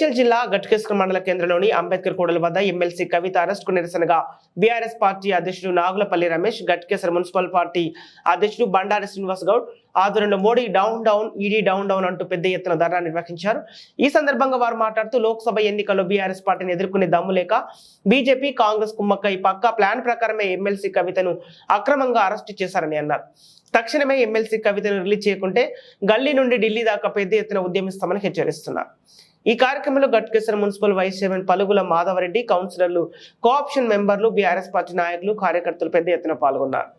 మేడ్చల్ జిల్లా గట్కేశ్వర మండల కేంద్రంలోని అంబేద్కర్ కూడలి వద్ద ఎమ్మెల్సీ కవిత అరెస్టుకు నిరసనగా బీఆర్ఎస్ పార్టీ అధ్యక్షుడు నాగులపల్లి రమేష్, గట్కేశ్వర మున్సిపల్ పార్టీ అధ్యక్షుడు బండారి శ్రీనివాస్ గౌడ్ ఆధ్వర్యంలో Modi down down, ED down down అంటూ పెద్ద ఎత్తున ధర్నా నిర్వహించారు. ఈ సందర్భంగా వారు మాట్లాడుతూ లోక్సభ ఎన్నికల్లో బీఆర్ఎస్ పార్టీని ఎదుర్కొనే దమ్ము లేక బీజేపీ, కాంగ్రెస్ కుమ్మక్కై పక్కా ప్లాన్ ప్రకారమే ఎమ్మెల్సీ కవితను అక్రమంగా అరెస్టు చేశారని అన్నారు. తక్షణమే ఎమ్మెల్సీ కవితను రిలీజ్ చేయకుంటే గల్లీ నుండి ఢిల్లీ దాకా పెద్ద ఎత్తున ఉద్యమిస్తామని హెచ్చరిస్తున్నారు. ఈ కార్యక్రమంలో Ghatkesar municipal vice chairman Palugula Madhava Reddy, కౌన్సిలర్లు, కోఆప్షన్ మెంబర్లు, బీఆర్ఎస్ పార్టీ నాయకులు, కార్యకర్తలు పెద్ద ఎత్తున పాల్గొన్నారు.